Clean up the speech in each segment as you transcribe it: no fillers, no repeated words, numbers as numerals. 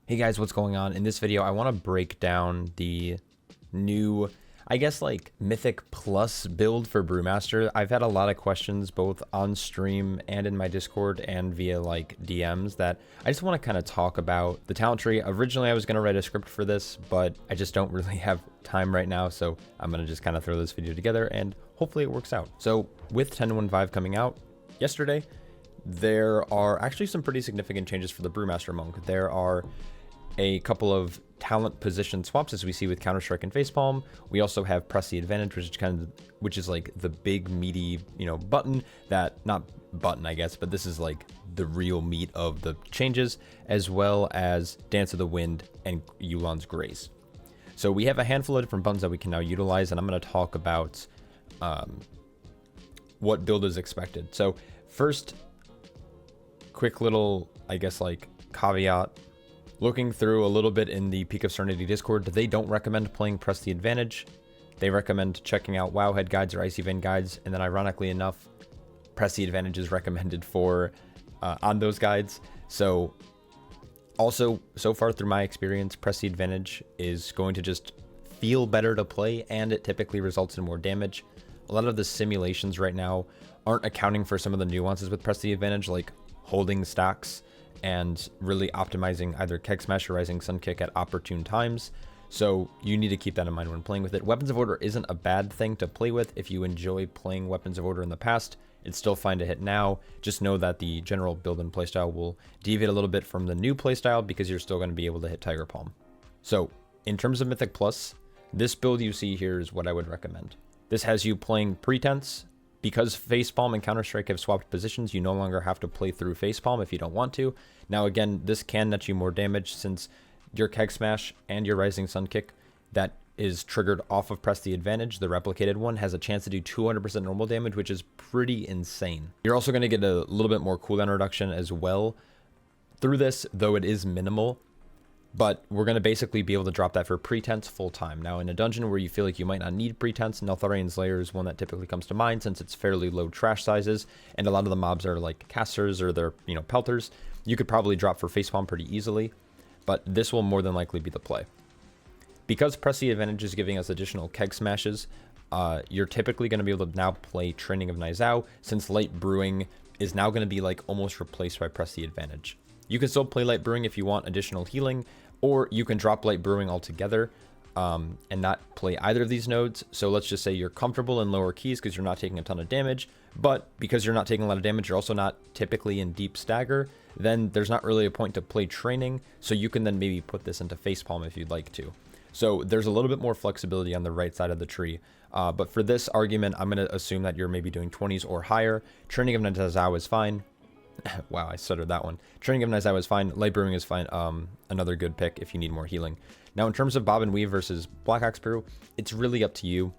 Hey guys, what's going on? In this video, I want to break down the new, I guess, like Mythic Plus build for Brewmaster. I've had a lot of questions both on stream and in my Discord and via like DMs that I just want to kind of talk about the talent tree. Originally, I was going to write a script for this, but I just don't really have time right now. So I'm going to just kind of throw this video together and hopefully it works out. So with 10.1.5 coming out yesterday, there are actually some pretty significant changes for the Brewmaster monk. There are a couple of talent position swaps as we see with Counter-Strike and Facepalm. We also have Press the Advantage, which is like the big meaty, button that, not button, I guess, but this is like the real meat of the changes, as well as Dance of the Wind and Yu'lon's Grace. So we have a handful of different buttons that we can now utilize, and I'm going to talk about what build is expected. So first, quick little, I guess, like caveat. Looking through a little bit in the Peak of Serenity Discord, they don't recommend playing Press the Advantage. They recommend checking out Wowhead guides or Icy Vein guides, and then ironically enough, Press the Advantage is recommended for on those guides. So also, so far through my experience, Press the Advantage is going to just feel better to play, and it typically results in more damage. A lot of the simulations right now aren't accounting for some of the nuances with Press the Advantage, like holding stacks and really optimizing either Keg Smash or Rising Sun Kick at opportune times. So you need to keep that in mind when playing with it. Weapons of Order isn't a bad thing to play with if you enjoy playing Weapons of Order in the past. It's still fine to hit now. Just know that the general build and playstyle will deviate a little bit from the new playstyle because you're still going to be able to hit Tiger Palm. So in terms of Mythic Plus, this build you see here is what I would recommend. This has you playing Pretense. Because Facepalm and Counter-Strike have swapped positions, you no longer have to play through Facepalm if you don't want to. Now again, this can net you more damage since your Keg Smash and your Rising Sun Kick that is triggered off of Press the Advantage, the replicated one, has a chance to do 200% normal damage, which is pretty insane. You're also going to get a little bit more cooldown reduction as well through this, though it is minimal. But we're going to basically be able to drop that for Pretense full time. Now, in a dungeon where you feel like you might not need Pretense, Neltharian's Lair is one that typically comes to mind since it's fairly low trash sizes, and a lot of the mobs are like casters or they're, pelters. You could probably drop for Facepalm pretty easily, but this will more than likely be the play. Because Press the Advantage is giving us additional Keg Smashes, you're typically going to be able to now play Training of Nizao, since Light Brewing is now going to be like almost replaced by Press the Advantage. You can still play Light Brewing if you want additional healing, or you can drop Light Brewing altogether and not play either of these nodes. So let's just say you're comfortable in lower keys because you're not taking a ton of damage, but because you're not taking a lot of damage, you're also not typically in deep stagger, then there's not really a point to play Training, so you can then maybe put this into Facepalm if you'd like to. So there's a little bit more flexibility on the right side of the tree. But for this argument, I'm going to assume that you're maybe doing 20s or higher. Training of Nizao is fine. Wow, I stuttered that one. Training of Nizao is fine. Light Brewing is fine. Another good pick if you need more healing. Now, in terms of Bob and Weave versus Black Axe Brew, it's really up to you.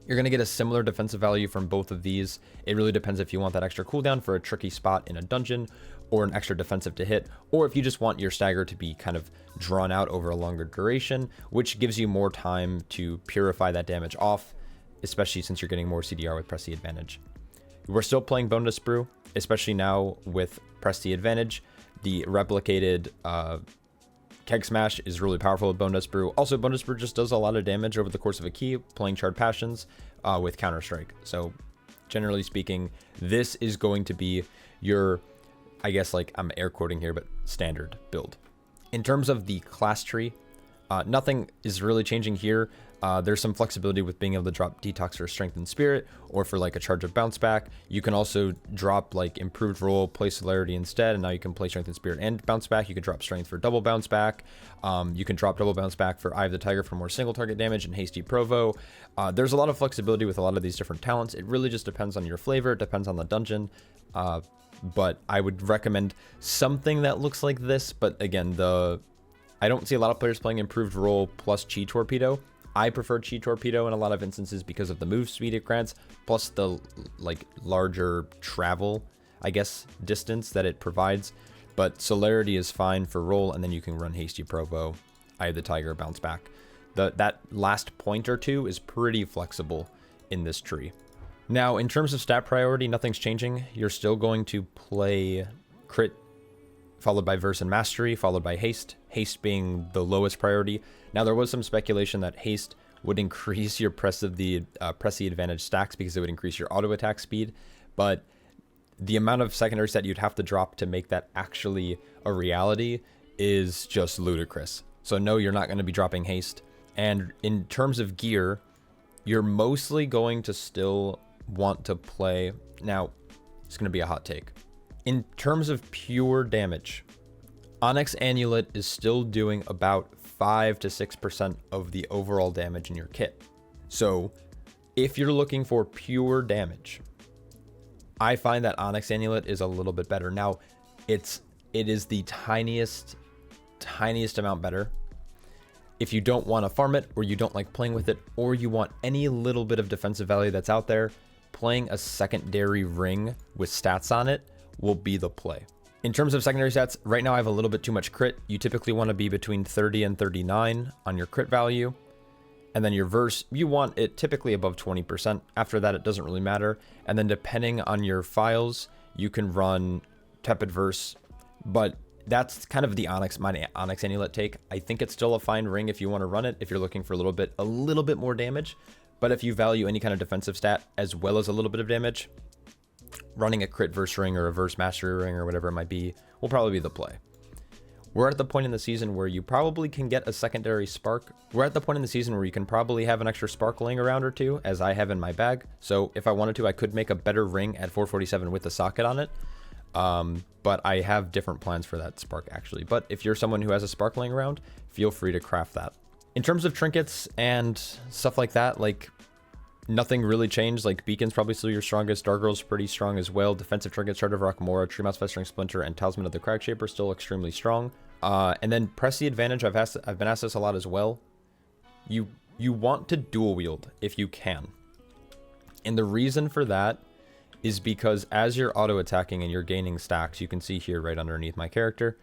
You're going to get a similar defensive value from both of these. It really depends if you want that extra cooldown for a tricky spot in a dungeon, or an extra defensive to hit, or if you just want your stagger to be kind of drawn out over a longer duration, which gives you more time to purify that damage off, especially since you're getting more CDR with Press the Advantage. We're still playing Bonedust Brew, especially now with Press the Advantage. The replicated Keg Smash is really powerful with Bonedust Brew. Also, Bonedust Brew just does a lot of damage over the course of a key, playing Charred Passions with Counter-Strike. So, generally speaking, this is going to be your, I guess, like, I'm air quoting here, but standard build. In terms of the class tree, nothing is really changing here. There's some flexibility with being able to drop Detox for Strength and Spirit, or for like a charge of Bounce Back. You can also drop like Improved Roll, play Celerity instead, and now you can play Strength and Spirit and Bounce Back. You can drop Strength for double Bounce Back. You can drop double Bounce Back for Eye of the Tiger for more single target damage and Hasty Provo. There's a lot of flexibility with a lot of these different talents. It really just depends on your flavor. It depends on the dungeon. But I would recommend something that looks like this. But again, I don't see a lot of players playing Improved Roll plus Chi Torpedo. I prefer Chi Torpedo in a lot of instances because of the move speed it grants, plus the like larger travel, I guess, distance that it provides. But Celerity is fine for roll, and then you can run Hasty Provo, Eye of the Tiger, Bounce Back. That last point or two is pretty flexible in this tree. Now, in terms of stat priority, nothing's changing. You're still going to play crit followed by Verse and Mastery, followed by Haste, Haste being the lowest priority. Now, there was some speculation that Haste would increase your press the advantage stacks because it would increase your auto attack speed, but the amount of secondary set you'd have to drop to make that actually a reality is just ludicrous. So no, you're not going to be dropping Haste. And in terms of gear, you're mostly going to still want to play. Now, it's going to be a hot take. In terms of pure damage, Onyx Amulet is still doing about 5 to 6% of the overall damage in your kit. So if you're looking for pure damage, I find that Onyx Amulet is a little bit better. Now, it is the tiniest amount better. If you don't want to farm it, or you don't like playing with it, or you want any little bit of defensive value that's out there, playing a secondary ring with stats on it will be the play. In terms of secondary stats, right now I have a little bit too much crit. You typically want to be between 30 and 39 on your crit value. And then your verse, you want it typically above 20%. After that, it doesn't really matter. And then depending on your files, you can run tepid verse. But that's kind of my Onyx Amulet take. I think it's still a fine ring if you want to run it, if you're looking for a little bit more damage. But if you value any kind of defensive stat as well as a little bit of damage, running a crit verse ring or a verse mastery ring or whatever it might be will probably be the play. We're at the point in the season where you probably can get a secondary spark. We're at the point in the season where you can probably have an extra spark laying around or two, as I have in my bag. So if I wanted to, I could make a better ring at 447 with a socket on it. But I have different plans for that spark actually. But if you're someone who has a spark laying around, feel free to craft that. In terms of trinkets and stuff like that, like nothing really changed. Like Beacon's probably still your strongest. Dark Girl's pretty strong as well. Defensive trinkets, Shard of Rock, Mora, Tree Mouse, Festering Splinter, and Talisman of the Crag Shaper still extremely strong. And then press the advantage. I've been asked this a lot as well. You want to dual wield if you can. And the reason for that is because as you're auto attacking and you're gaining stacks, you can see here right underneath my character,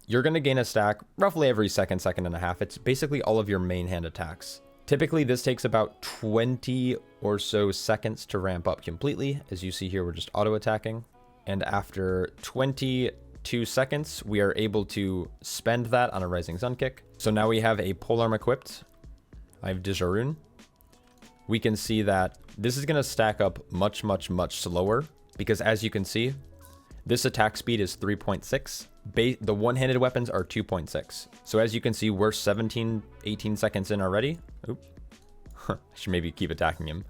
you're going to gain a stack roughly every second and a half. It's basically all of your main hand attacks. Typically, this takes about 20 or so seconds to ramp up completely. As you see here, we're just auto attacking. And after 22 seconds, we are able to spend that on a Rising Sun Kick. So now we have a Polearm equipped. I have Dijarun. We can see that this is going to stack up much slower because as you can see, this attack speed is 3.6. The one-handed weapons are 2.6. So as you can see, we're 18 seconds in already. Oop. I should maybe keep attacking him.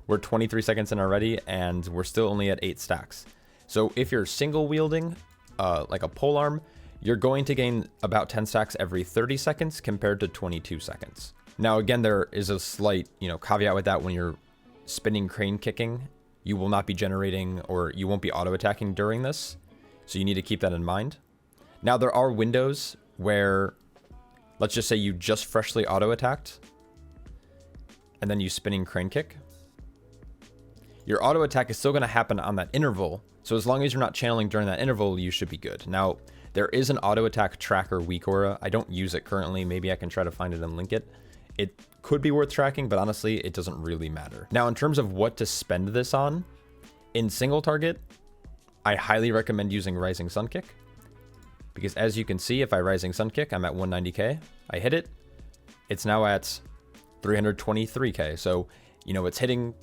We're 23 seconds in already, and we're still only at 8 stacks. So if you're single wielding, like a polearm, you're going to gain about 10 stacks every 30 seconds compared to 22 seconds. Now, again, there is a slight, caveat with that. When you're spinning crane kicking, you will not be generating, or you won't be auto attacking during this. So you need to keep that in mind. Now, there are windows where, let's just say you just freshly auto attacked and then you spinning crane kick. Your auto attack is still going to happen on that interval. So as long as you're not channeling during that interval, you should be good. Now, there is an auto attack tracker weak aura. I don't use it currently. Maybe I can try to find it and link it. It could be worth tracking, but honestly, it doesn't really matter. Now, in terms of what to spend this on, in single target, I highly recommend using Rising Sun Kick. Because as you can see, if I Rising Sun Kick, I'm at 190k. I hit it. It's now at 323k. So, it's hitting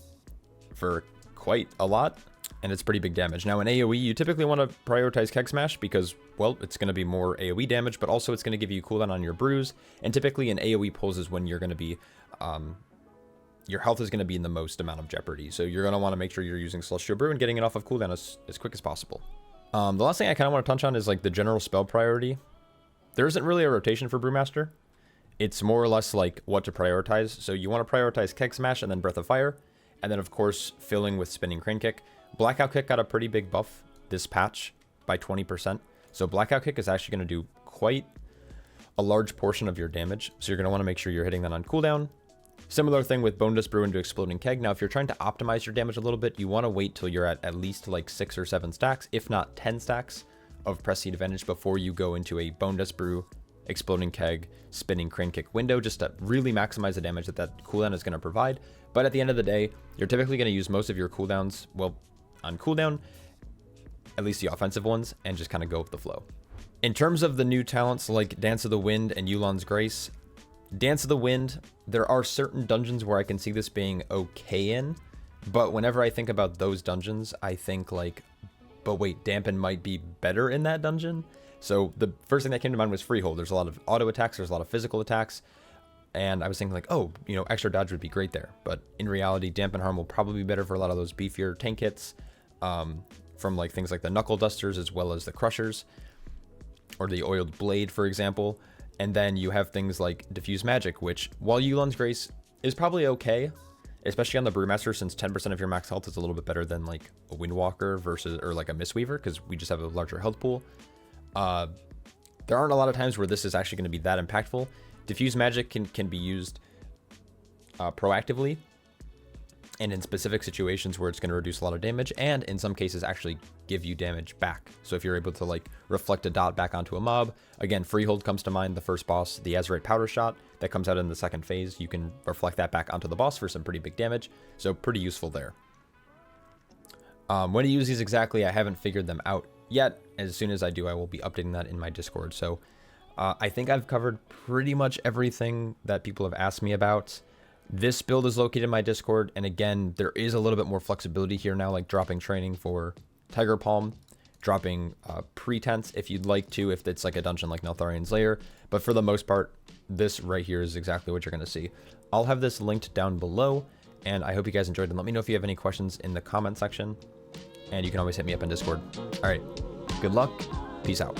for quite a lot, and it's pretty big damage. Now, in AoE, you typically want to prioritize Keg Smash because, well, it's going to be more AoE damage, but also it's going to give you cooldown on your brews. And typically in AoE pulls is when you're going to be, your health is going to be in the most amount of jeopardy. So you're going to want to make sure you're using Celestial Brew and getting it off of cooldown as quick as possible. The last thing I kind of want to touch on is like the general spell priority. There isn't really a rotation for Brewmaster. It's more or less like what to prioritize. So you want to prioritize Keg Smash and then Breath of Fire. And then, of course, filling with Spinning Crane Kick. Blackout Kick got a pretty big buff this patch by 20%. So Blackout Kick is actually going to do quite a large portion of your damage. So you're going to want to make sure you're hitting that on cooldown. Similar thing with Bonedust Brew into Exploding Keg. Now, if you're trying to optimize your damage a little bit, you want to wait till you're at least like 6 or 7 stacks, if not 10 stacks of Press Seed Advantage before you go into a Bonedust Brew, Exploding Keg, Spinning Crane Kick window, just to really maximize the damage that cooldown is going to provide. But at the end of the day, you're typically going to use most of your cooldowns, well, on cooldown, at least the offensive ones, and just kind of go with the flow. In terms of the new talents like Dance of the Wind and Yulon's Grace, Dance of the Wind, there are certain dungeons where I can see this being okay in, but whenever I think about those dungeons, I think like, but wait, Dampen might be better in that dungeon. So the first thing that came to mind was Freehold. There's a lot of auto attacks, there's a lot of physical attacks, and I was thinking like, oh, you know, extra dodge would be great there. But in reality, Dampen Harm will probably be better for a lot of those beefier tank hits, from like things like the Knuckle Dusters as well as the Crushers, or the Oiled Blade, for example. And then you have things like Diffuse Magic, which, while Yulon's Grace is probably okay, especially on the Brewmaster, since 10% of your max health is a little bit better than like a Windwalker versus, or like a Mistweaver, because we just have a larger health pool. There aren't a lot of times where this is actually going to be that impactful. Diffuse Magic can be used proactively, and in specific situations where it's going to reduce a lot of damage, and in some cases actually give you damage back. So if you're able to like reflect a dot back onto a mob, again, Freehold comes to mind, the first boss, the Azerite Powder Shot that comes out in the second phase, you can reflect that back onto the boss for some pretty big damage, so pretty useful there. When to use these exactly, I haven't figured them out yet. As soon as I do, I will be updating that in my Discord. So I think I've covered pretty much everything that people have asked me about. This build is located in my Discord, and again, there is a little bit more flexibility here now, like dropping training for Tiger Palm, dropping Pretense if you'd like to, if it's like a dungeon like Neltharian's Lair. But for the most part, this right here is exactly what you're going to see. I'll have this linked down below, and I hope you guys enjoyed, and let me know if you have any questions in the comment section, and you can always hit me up in Discord. All right, good luck, peace out.